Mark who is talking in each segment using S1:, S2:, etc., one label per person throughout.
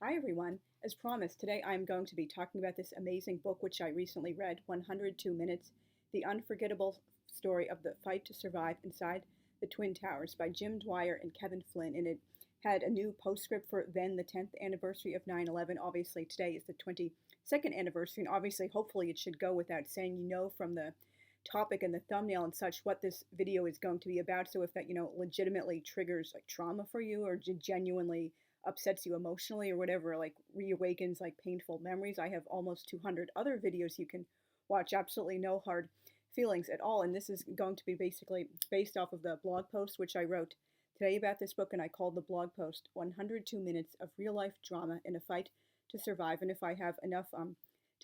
S1: Hi everyone. As promised, today I'm going to be talking about this amazing book which I recently read, 102 Minutes, The Unforgettable Story of the Fight to Survive Inside the Twin Towers by Jim Dwyer and Kevin Flynn. And it had a new postscript for then the 10th anniversary of 9/11. Obviously today is the 22nd anniversary, and obviously hopefully it should go without saying, from the topic and the thumbnail and such what this video is going to be about. So if that, legitimately triggers like trauma for you or genuinely upsets you emotionally or whatever, like reawakens like painful memories, I have almost 200 other videos you can watch. Absolutely no hard feelings at all. And this is going to be basically based off of the blog post which I wrote today about this book, and I called the blog post 102 Minutes of Real Life Drama in a Fight to Survive. And if I have enough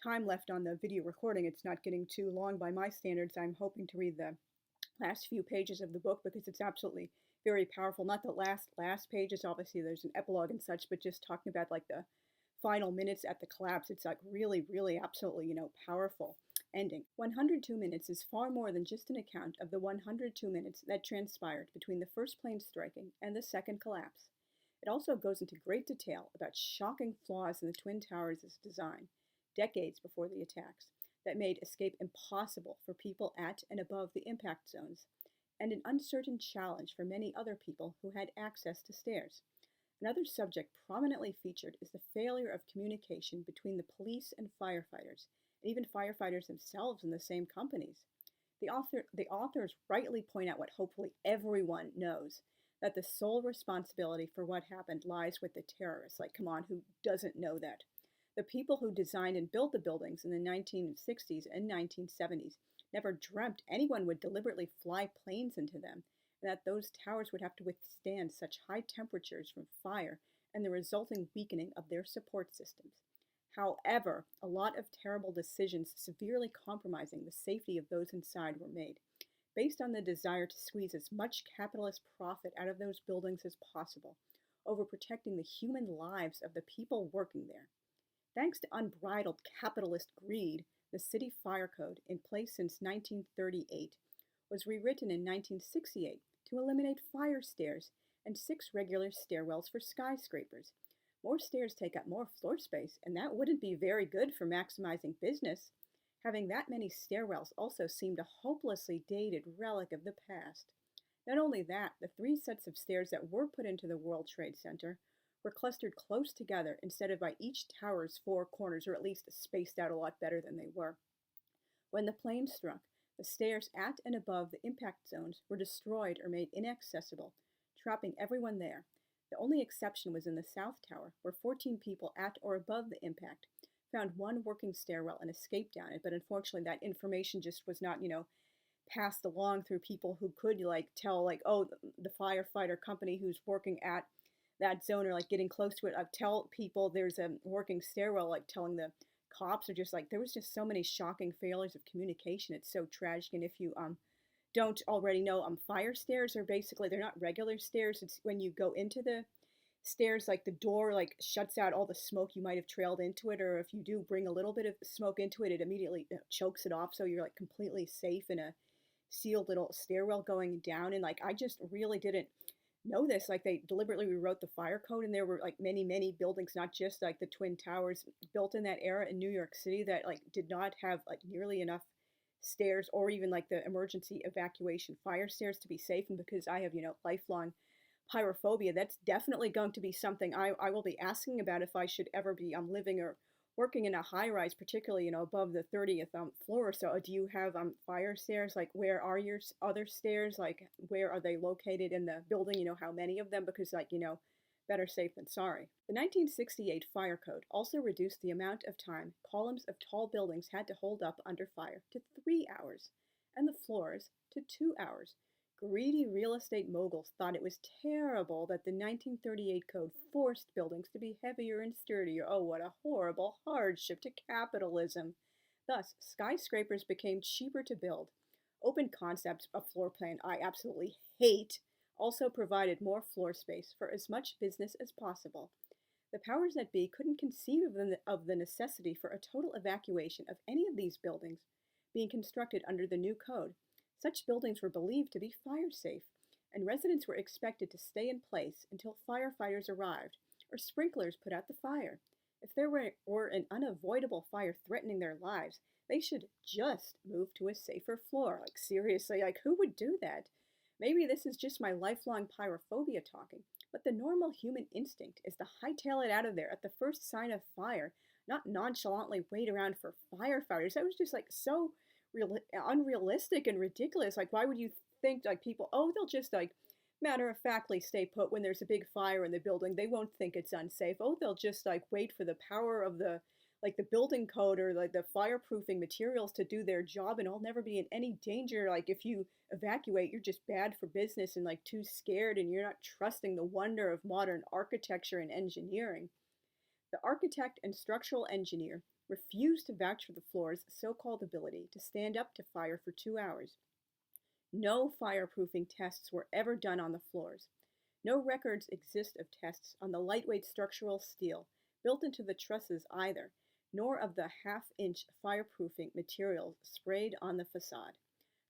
S1: time left on the video recording, it's not getting too long by my standards, I'm hoping to read the last few pages of the book because it's absolutely very powerful. Not the last pages, obviously there's an epilogue and such, but just talking about like the final minutes at the collapse, it's like really absolutely, powerful ending. 102 Minutes is far more than just an account of the 102 minutes that transpired between the first plane striking and the second collapse. It also goes into great detail about shocking flaws in the Twin Towers' design, decades before the attacks, that made escape impossible for people at and above the impact zones, and an uncertain challenge for many other people who had access to stairs. Another subject prominently featured is the failure of communication between the police and firefighters, and even firefighters themselves in the same companies. The authors rightly point out what hopefully everyone knows, that the sole responsibility for what happened lies with the terrorists. Like, come on, who doesn't know that? The people who designed and built the buildings in the 1960s and 1970s never dreamt anyone would deliberately fly planes into them, and that those towers would have to withstand such high temperatures from fire and the resulting weakening of their support systems. However, a lot of terrible decisions severely compromising the safety of those inside were made, based on the desire to squeeze as much capitalist profit out of those buildings as possible, over protecting the human lives of the people working there. Thanks to unbridled capitalist greed, the city fire code, in place since 1938, was rewritten in 1968 to eliminate fire stairs and 6 regular stairwells for skyscrapers. More stairs take up more floor space, and that wouldn't be very good for maximizing business. Having that many stairwells also seemed a hopelessly dated relic of the past. Not only that, the 3 sets of stairs that were put into the World Trade Center were clustered close together instead of by each tower's 4 corners, or at least spaced out a lot better than they were. When the plane struck, the stairs at and above the impact zones were destroyed or made inaccessible, trapping everyone there. The only exception was in the South Tower, where 14 people at or above the impact found one working stairwell and escaped down it, but unfortunately that information just was not, passed along through people who could tell oh, the firefighter company who's working at that zone or getting close to it. Tell people there's a working stairwell, telling the cops, or just there was just so many shocking failures of communication. It's so tragic. And if you don't already know, fire stairs are basically, they're not regular stairs. It's when you go into the stairs, the door shuts out all the smoke you might have trailed into it, or if you do bring a little bit of smoke into it, it immediately chokes it off, so you're completely safe in a sealed little stairwell going down. And I just really didn't know this. They deliberately rewrote the fire code, and there were many buildings, not just the Twin Towers, built in that era in New York City that did not have nearly enough stairs, or even the emergency evacuation fire stairs to be safe. And because I have lifelong pyrophobia, that's definitely going to be something I will be asking about if I should ever be living or working in a high rise, particularly above the 30th floor. So do you have fire stairs? Where are your other stairs? Where are they located in the building? How many of them? Because better safe than sorry. The 1968 fire code also reduced the amount of time columns of tall buildings had to hold up under fire to 3 hours, and the floors to 2 hours. Greedy real estate moguls thought it was terrible that the 1938 code forced buildings to be heavier and sturdier. Oh, what a horrible hardship to capitalism. Thus, skyscrapers became cheaper to build. Open concepts of floor plan I absolutely hate also provided more floor space for as much business as possible. The powers that be couldn't conceive of the necessity for a total evacuation of any of these buildings being constructed under the new code. Such buildings were believed to be fire safe, and residents were expected to stay in place until firefighters arrived, or sprinklers put out the fire. If there were an unavoidable fire threatening their lives, they should just move to a safer floor. Like, seriously, like, who would do that? Maybe this is just my lifelong pyrophobia talking, but the normal human instinct is to hightail it out of there at the first sign of fire, not nonchalantly wait around for firefighters. That was just like so unrealistic and ridiculous. Like, why would you think like people, oh, they'll just like matter of factly stay put when there's a big fire in the building. They won't think it's unsafe. Oh, they'll just like wait for the power of the like the building code or like the fireproofing materials to do their job, and I'll never be in any danger. Like, if you evacuate, you're just bad for business and like too scared, and you're not trusting the wonder of modern architecture and engineering. The architect and structural engineer refused to vouch for the floor's so-called ability to stand up to fire for 2 hours. No fireproofing tests were ever done on the floors. No records exist of tests on the lightweight structural steel built into the trusses either, nor of the half-inch fireproofing materials sprayed on the facade.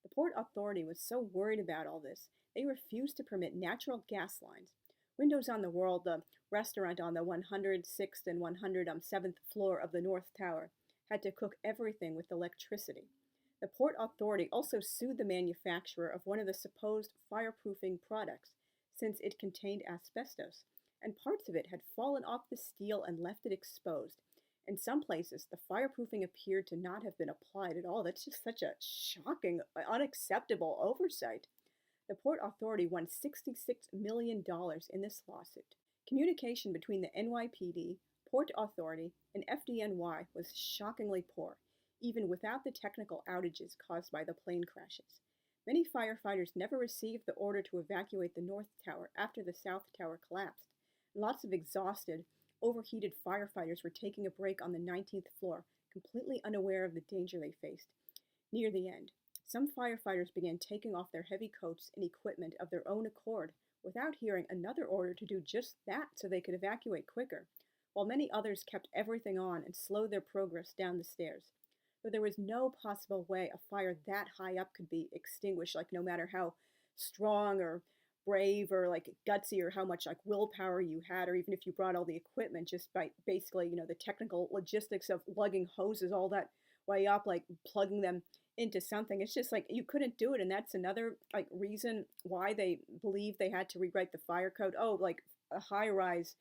S1: The Port Authority was so worried about all this, they refused to permit natural gas lines. Windows on the World, the restaurant on the 106th and 107th floor of the North Tower, had to cook everything with electricity. The Port Authority also sued the manufacturer of one of the supposed fireproofing products, since it contained asbestos, and parts of it had fallen off the steel and left it exposed. In some places, the fireproofing appeared to not have been applied at all. That's just such a shocking, unacceptable oversight. The Port Authority won $66 million in this lawsuit. Communication between the NYPD, Port Authority, and FDNY was shockingly poor, even without the technical outages caused by the plane crashes. Many firefighters never received the order to evacuate the North Tower after the South Tower collapsed. Lots of exhausted, overheated firefighters were taking a break on the 19th floor, completely unaware of the danger they faced. Near the end, some firefighters began taking off their heavy coats and equipment of their own accord, without hearing another order to do just that so they could evacuate quicker, while many others kept everything on and slowed their progress down the stairs. Though there was no possible way a fire that high up could be extinguished, like no matter how strong or brave or like gutsy or how much like willpower you had, or even if you brought all the equipment, just by basically, the technical logistics of lugging hoses all that way up, like plugging them into something. It's just like you couldn't do it, and that's another like reason why they believe they had to rewrite the fire code. Oh, like a high-rise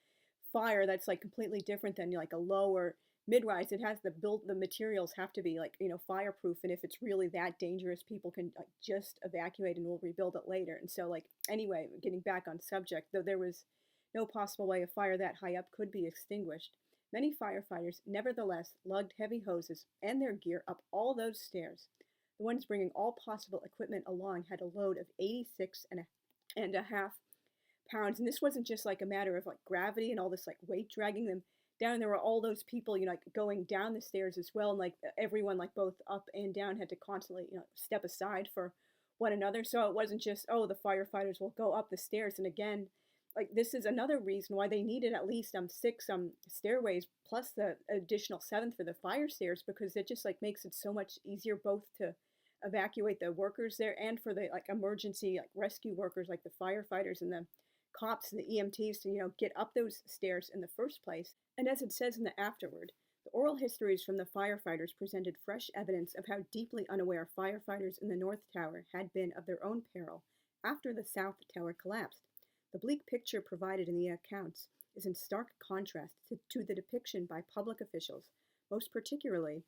S1: fire, that's like completely different than like a low or mid-rise. It has the materials have to be like fireproof, and if it's really that dangerous, people can like just evacuate and we'll rebuild it later. And so like anyway, getting back on subject, though there was no possible way a fire that high up could be extinguished, many firefighters nevertheless lugged heavy hoses and their gear up all those stairs. The ones bringing all possible equipment along had a load of 86.5 pounds, and this wasn't just like a matter of like gravity and all this like weight dragging them down. There were all those people, like going down the stairs as well, and like everyone, like both up and down, had to constantly, step aside for one another. So it wasn't just, oh, the firefighters will go up the stairs. And again, like this is another reason why they needed at least 6 stairways plus the additional 7th for the fire stairs, because it just like makes it so much easier both to evacuate the workers there and for the like emergency like rescue workers like the firefighters and the cops and the EMTs to get up those stairs in the first place. And as it says in the afterword, the oral histories from the firefighters presented fresh evidence of how deeply unaware firefighters in the North Tower had been of their own peril after the South Tower collapsed. The bleak picture provided in the accounts is in stark contrast to the depiction by public officials, most particularly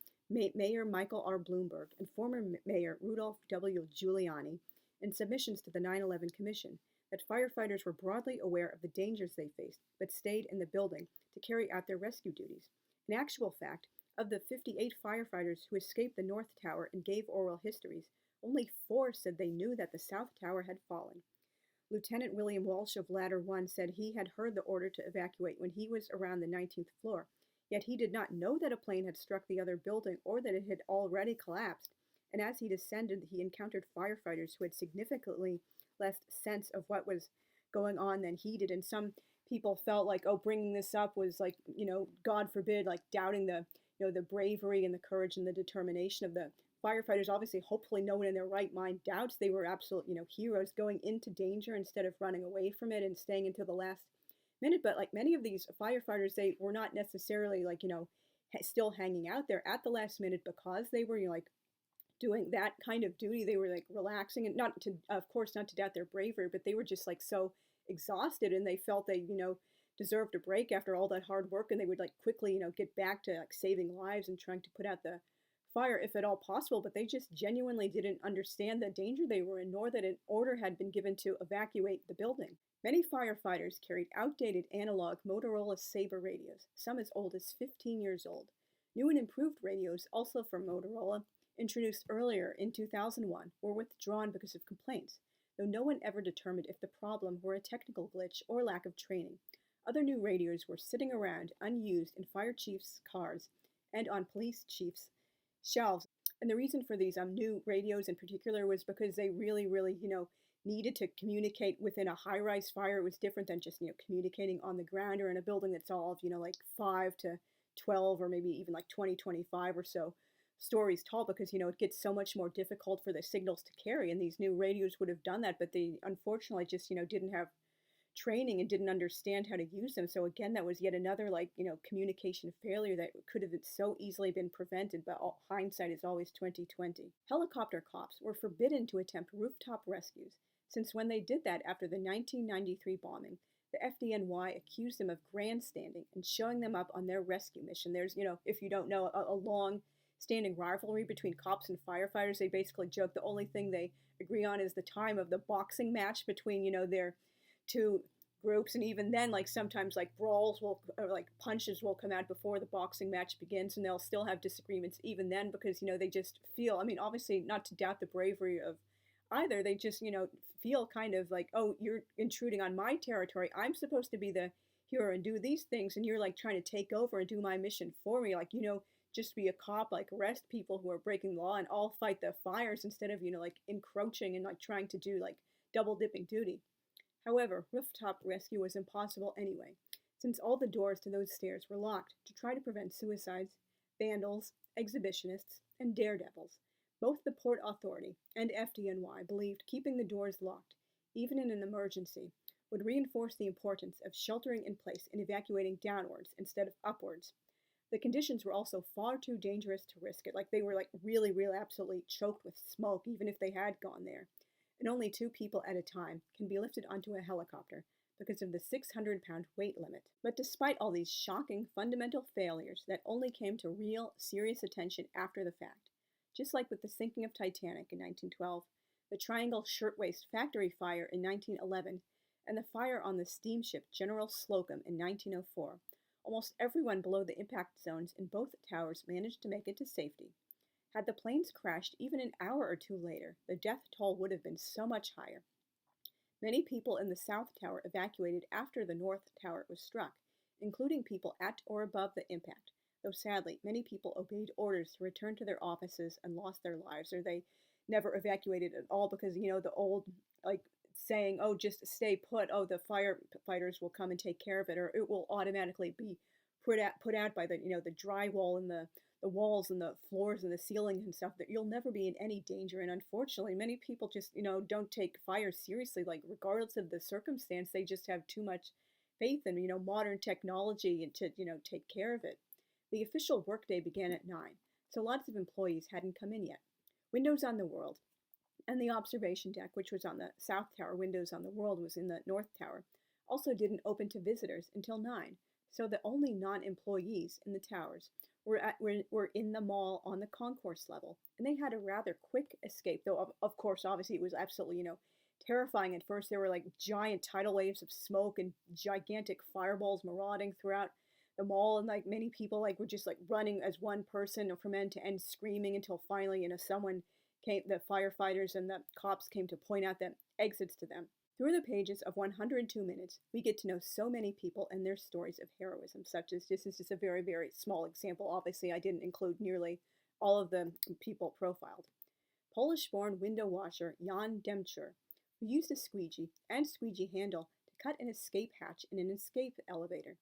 S1: Mayor Michael R. Bloomberg and former Mayor Rudolph W. Giuliani, in submissions to the 9/11 Commission, that firefighters were broadly aware of the dangers they faced, but stayed in the building to carry out their rescue duties. In actual fact, of the 58 firefighters who escaped the North Tower and gave oral histories, only 4 said they knew that the South Tower had fallen. Lieutenant William Walsh of Ladder 1 said he had heard the order to evacuate when he was around the 19th floor, yet he did not know that a plane had struck the other building or that it had already collapsed, and as he descended, he encountered firefighters who had significantly less sense of what was going on than he did. And some people felt like, oh, bringing this up was like, God forbid, like doubting the, the bravery and the courage and the determination of the firefighters. Obviously, hopefully no one in their right mind doubts they were absolute, heroes going into danger instead of running away from it and staying until the last minute. But like many of these firefighters, they were not necessarily like, still hanging out there at the last minute because they were, like doing that kind of duty. They were like relaxing, and not to, of course, not to doubt their bravery, but they were just like so exhausted, and they felt they, deserved a break after all that hard work, and they would like quickly, get back to like saving lives and trying to put out the fire if at all possible. But they just genuinely didn't understand the danger they were in, nor that an order had been given to evacuate the building. Many firefighters carried outdated analog Motorola Sabre radios, some as old as 15 years old. New and improved radios, also from Motorola, introduced earlier in 2001, were withdrawn because of complaints, though no one ever determined if the problem were a technical glitch or lack of training. Other new radios were sitting around unused in fire chiefs' cars and on police chiefs' shelves. And the reason for these new radios in particular was because they really, really, needed to communicate within a high-rise fire. It was different than just, communicating on the ground or in a building that's all of, like 5 to 12 or maybe even like 20, 25 or so stories tall, because, it gets so much more difficult for the signals to carry. And these new radios would have done that, but they unfortunately just, didn't have training and didn't understand how to use them. So again, that was yet another like, communication failure that could have so easily been prevented, but hindsight is always 2020. Helicopter cops were forbidden to attempt rooftop rescues, since when they did that after the 1993 bombing, the FDNY accused them of grandstanding and showing them up on their rescue mission. There's, if you don't know, a long standing rivalry between cops and firefighters. They basically joke the only thing they agree on is the time of the boxing match between, their two groups. And even then, like sometimes like brawls will, or like punches will come out before the boxing match begins, and they'll still have disagreements even then, because, they just feel, I mean, obviously not to doubt the bravery of either, they just, feel kind of like, oh, you're intruding on my territory. I'm supposed to be the hero and do these things, and you're like trying to take over and do my mission for me. Like, just be a cop, like arrest people who are breaking the law, and I'll fight the fires instead of, like encroaching and like trying to do like double dipping duty. However, rooftop rescue was impossible anyway, since all the doors to those stairs were locked to try to prevent suicides, vandals, exhibitionists, and daredevils. Both the Port Authority and FDNY believed keeping the doors locked, even in an emergency, would reinforce the importance of sheltering in place and evacuating downwards instead of upwards. The conditions were also far too dangerous to risk it. Like they were like really, really absolutely choked with smoke, even if they had gone there. And only 2 people at a time can be lifted onto a helicopter because of the 600-pound weight limit. But despite all these shocking fundamental failures that only came to real, serious attention after the fact, just like with the sinking of Titanic in 1912, the Triangle Shirtwaist Factory fire in 1911, and the fire on the steamship General Slocum in 1904, almost everyone below the impact zones in both towers managed to make it to safety. Had the planes crashed even an hour or 2 later, the death toll would have been so much higher. Many people in the South Tower evacuated after the North Tower was struck, including people at or above the impact, though sadly, many people obeyed orders to return to their offices and lost their lives, or they never evacuated at all because, the old, like, saying, oh, just stay put, oh, the firefighters will come and take care of it, or it will automatically be put out by the, the drywall and the walls and the floors and the ceiling and stuff, that you'll never be in any danger. And unfortunately, many people just, don't take fire seriously, like regardless of the circumstance. They just have too much faith in, modern technology and to, take care of it. The official workday began at 9, so lots of employees hadn't come in yet. Windows on the World and the observation deck, which was on the South Tower, Windows on the World was in the North Tower, also didn't open to visitors until 9, so the only non-employees in the towers were in the mall on the concourse level, and they had a rather quick escape, though of course, obviously it was absolutely, terrifying at first. There were like giant tidal waves of smoke and gigantic fireballs marauding throughout the mall, and like many people like were just like running as one person from end to end screaming until finally, someone came, the firefighters and the cops came to point out the exits to them. Through the pages of 102 Minutes, we get to know so many people and their stories of heroism, such as, this is just a very, very small example. Obviously, I didn't include nearly all of the people profiled. Polish-born window washer Jan Demchur, who used a squeegee and squeegee handle to cut an escape hatch in an escape elevator.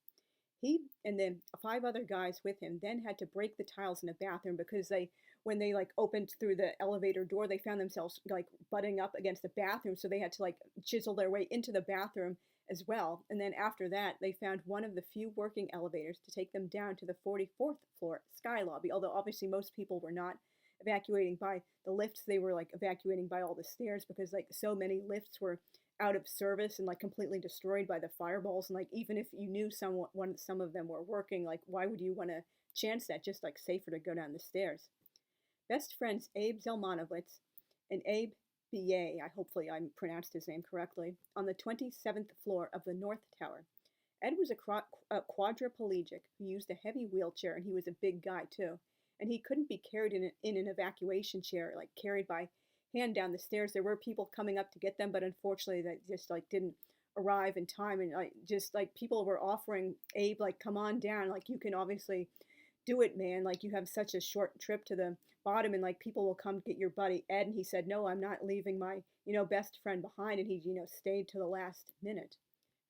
S1: He and the 5 other guys with him then had to break the tiles in a bathroom because when they like opened through the elevator door, they found themselves like butting up against the bathroom. So they had to like chisel their way into the bathroom as well. And then after that, they found one of the few working elevators to take them down to the 44th floor sky lobby, although obviously most people were not evacuating by the lifts. They were like evacuating by all the stairs because like so many lifts were out of service and like completely destroyed by the fireballs. And like even if you knew some of them were working, like why would you want to chance that? Just like safer to go down the stairs. Best friends Abe Zelmanowitz and Abe B.A., hopefully I pronounced his name correctly, on the 27th floor of the North Tower. Ed was a quadriplegic who used a heavy wheelchair, and he was a big guy too. And he couldn't be carried in an evacuation chair, like carried by hand down the stairs. There were people coming up to get them, but unfortunately that just like didn't arrive in time. And like just like people were offering Abe, like, come on down, like you can obviously do it, man. Like you have such a short trip to the bottom and like people will come get your buddy Ed. And he said, no, I'm not leaving my, best friend behind. And he, stayed to the last minute.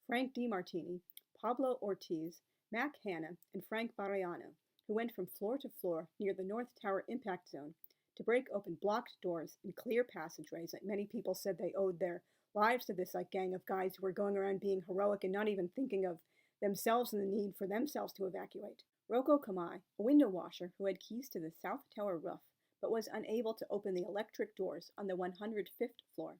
S1: Frank DiMartini, Pablo Ortiz, Mac Hanna, and Frank Barriano, who went from floor to floor near the North Tower impact zone to break open blocked doors and clear passageways. Like many people said they owed their lives to this like gang of guys who were going around being heroic and not even thinking of themselves and the need for themselves to evacuate. Rocco Kamai, a window washer who had keys to the South Tower roof but was unable to open the electric doors on the 105th floor.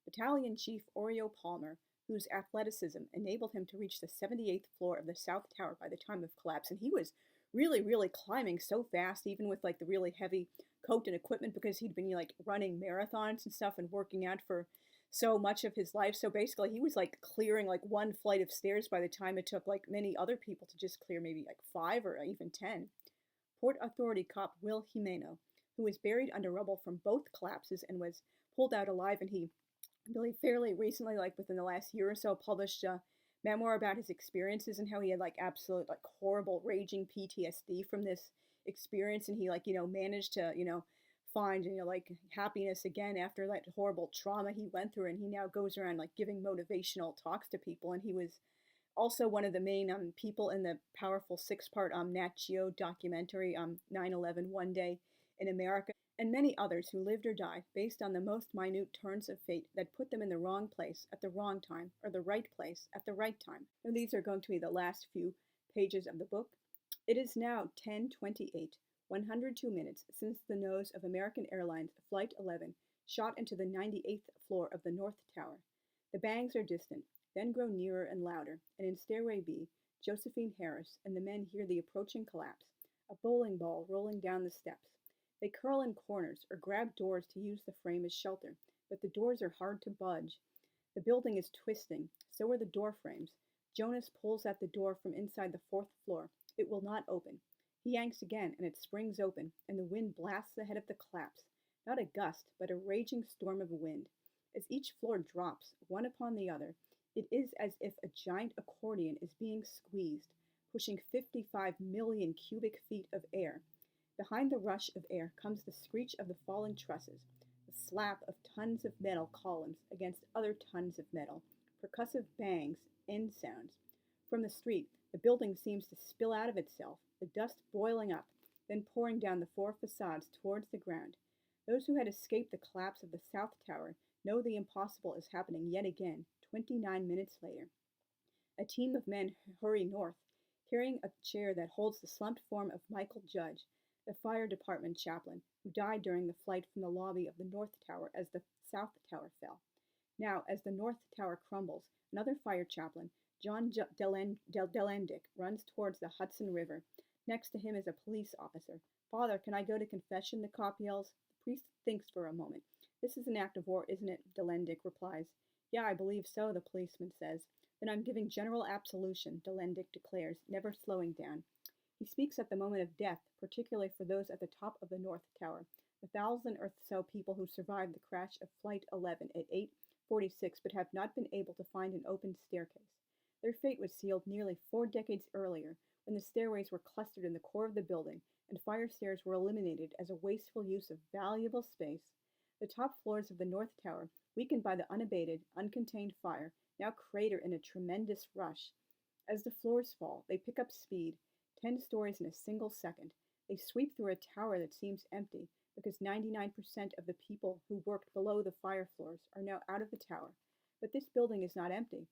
S1: Battalion Chief Oreo Palmer, whose athleticism enabled him to reach the 78th floor of the South Tower by the time of collapse. And he was really, really climbing so fast, even with like the really heavy coat and equipment, because he'd been like running marathons and stuff and working out for so much of his life. So basically he was like clearing like one flight of stairs by the time it took like many other people to just clear maybe like 5 or even 10. Port Authority cop Will Jimeno, who was buried under rubble from both collapses and was pulled out alive, and he really fairly recently, like within the last year or so, published a memoir about his experiences and how he had like absolute like horrible raging PTSD from this experience, and he like managed to find like happiness again after that horrible trauma he went through, and he now goes around like giving motivational talks to people. And he was also one of the main people in the powerful 6-part Nat Geo documentary 9/11 One Day in America, and many others who lived or died based on the most minute turns of fate that put them in the wrong place at the wrong time, or the right place at the right time. And these are going to be the last few pages of the book. It is now 10:28, 102 minutes since the nose of American Airlines Flight 11 shot into the 98th floor of the North Tower. The bangs are distant, then grow nearer and louder, and in Stairway B, Josephine Harris and the men hear the approaching collapse, a bowling ball rolling down the steps. They curl in corners or grab doors to use the frame as shelter, but the doors are hard to budge. The building is twisting, so are the door frames. Jonas pulls at the door from inside the 4th floor. It will not open. He yanks again, and it springs open, and the wind blasts ahead of the collapse. Not a gust, but a raging storm of wind. As each floor drops, one upon the other, it is as if a giant accordion is being squeezed, pushing 55 million cubic feet of air. Behind the rush of air comes the screech of the falling trusses, the slap of tons of metal columns against other tons of metal, percussive bangs, end sounds. From the street, the building seems to spill out of itself, the dust boiling up, then pouring down the 4 facades towards the ground. Those who had escaped the collapse of the South Tower know the impossible is happening yet again, 29 minutes later. A team of men hurry north, carrying a chair that holds the slumped form of Michael Judge, the fire department chaplain, who died during the flight from the lobby of the North Tower as the South Tower fell. Now, as the North Tower crumbles, another fire chaplain, John Delendick, runs towards the Hudson River. Next to him is a police officer. "Father, can I go to confession?" the cop yells. The priest thinks for a moment. "This is an act of war, isn't it?" Delendick replies. "Yeah, I believe so," the policeman says. "Then I'm giving general absolution," Delendick declares, never slowing down. He speaks at the moment of death, particularly for those at the top of the North Tower, the 1,000 or so people who survived the crash of Flight 11 at 8:46 but have not been able to find an open staircase. Their fate was sealed nearly 4 decades earlier, when the stairways were clustered in the core of the building and fire stairs were eliminated as a wasteful use of valuable space. The top floors of the North Tower, weakened by the unabated, uncontained fire, now crater in a tremendous rush. As the floors fall, they pick up speed, 10 stories in a single second. They sweep through a tower that seems empty, because 99% of the people who worked below the fire floors are now out of the tower. But this building is not empty.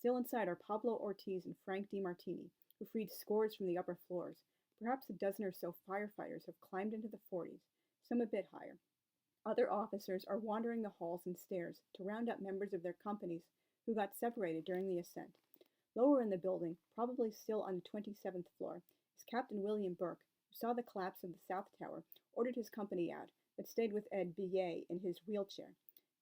S1: Still inside are Pablo Ortiz and Frank DiMartini, who freed scores from the upper floors. Perhaps a dozen or so firefighters have climbed into the 40s, some a bit higher. Other officers are wandering the halls and stairs to round up members of their companies who got separated during the ascent. Lower in the building, probably still on the 27th floor, is Captain William Burke, who saw the collapse of the South Tower, ordered his company out, but stayed with Ed Billet in his wheelchair.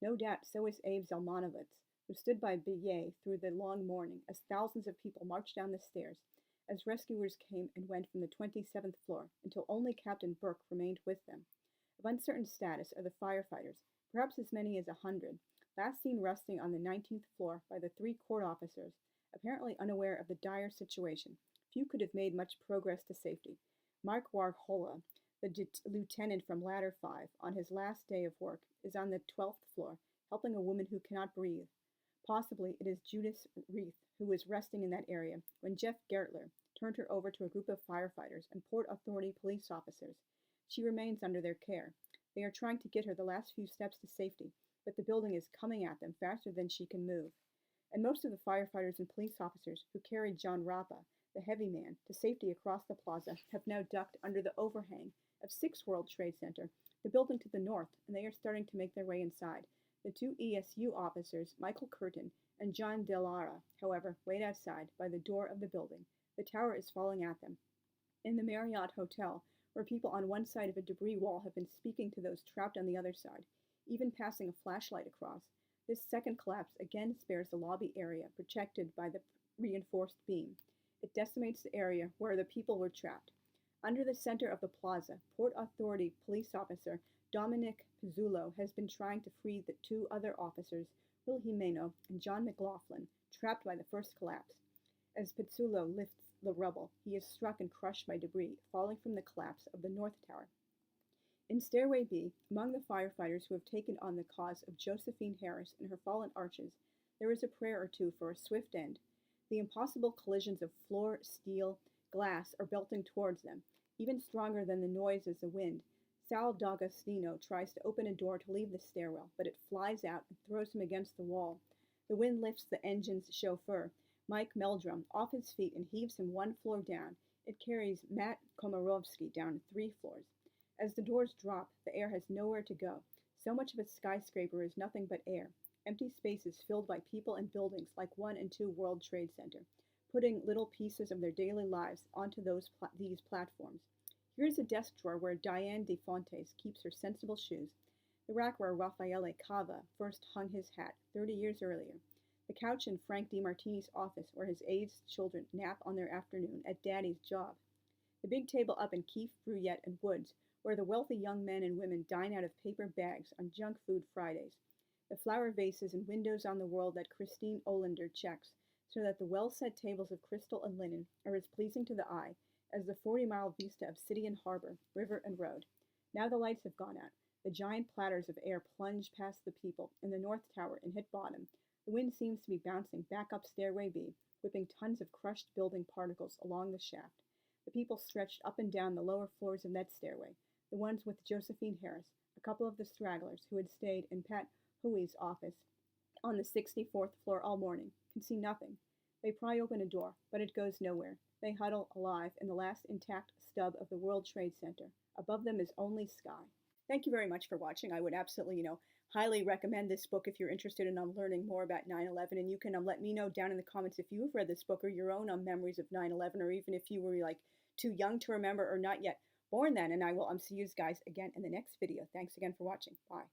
S1: No doubt so is Abe Zelmanovitz, who stood by Billet through the long morning as thousands of people marched down the stairs, as rescuers came and went from the 27th floor until only Captain Burke remained with them. Of uncertain status are the firefighters, perhaps as many as 100, last seen resting on the 19th floor by the 3 court officers, apparently unaware of the dire situation. Few could have made much progress to safety. Mark Warhola, the lieutenant from Ladder 5, on his last day of work, is on the 12th floor, helping a woman who cannot breathe. Possibly it is Judith Reith who was resting in that area when Jeff Gertler turned her over to a group of firefighters and Port Authority police officers. She remains under their care. They are trying to get her the last few steps to safety, but the building is coming at them faster than she can move. And most of the firefighters and police officers who carried John Rapa, the heavy man, to safety across the plaza have now ducked under the overhang of 6 World Trade Center, the building to the north, and they are starting to make their way inside. The 2 ESU officers, Michael Curtin and John Delara, however, wait outside by the door of the building. The tower is falling at them. In the Marriott Hotel, where people on one side of a debris wall have been speaking to those trapped on the other side, even passing a flashlight across, this second collapse again spares the lobby area protected by the reinforced beam. It decimates the area where the people were trapped. Under the center of the plaza, Port Authority police officer Dominic Pizzulo has been trying to free the 2 other officers, Will Jimeno and John McLaughlin, trapped by the first collapse. As Pizzulo lifts the rubble, he is struck and crushed by debris falling from the collapse of the North Tower. In Stairway B, among the firefighters who have taken on the cause of Josephine Harris and her fallen arches, there is a prayer or two for a swift end. The impossible collisions of floor, steel, glass are belting towards them, even stronger than the noise as the wind. Sal D'Agostino tries to open a door to leave the stairwell, but it flies out and throws him against the wall. The wind lifts the engine's chauffeur, Mike Meldrum, off his feet and heaves him 1 floor down. It carries Matt Komarovsky down 3 floors. As the doors drop, the air has nowhere to go. So much of a skyscraper is nothing but air. Empty spaces filled by people and buildings like 1 and 2 World Trade Center, putting little pieces of their daily lives onto these platforms. Here is a desk drawer where Diane de Fontes keeps her sensible shoes, the rack where Raffaele Cava first hung his hat 30 years earlier, the couch in Frank DiMartini's office where his aged children nap on their afternoon at Daddy's job, the big table up in Keefe, Bruyette, and Woods where the wealthy young men and women dine out of paper bags on junk food Fridays, the flower vases and windows on the world that Christine Olander checks, so that the well-set tables of crystal and linen are as pleasing to the eye as the 40-mile vista of city and harbor, river and road. Now the lights have gone out. The giant platters of air plunge past the people in the North Tower and hit bottom. The wind seems to be bouncing back up Stairway B, whipping tons of crushed building particles along the shaft. The people stretched up and down the lower floors of that stairway, the ones with Josephine Harris, a couple of the stragglers who had stayed in Pat Huey's office on the 64th floor all morning, can see nothing. They pry open a door, but it goes nowhere. They huddle alive in the last intact stub of the World Trade Center. Above them is only sky. Thank you very much for watching. I would absolutely, highly recommend this book if you're interested in learning more about 9/11. And you can let me know down in the comments if you've read this book or your own memories of 9/11, or even if you were too young to remember or not yet born then. And I will see you guys again in the next video. Thanks again for watching. Bye.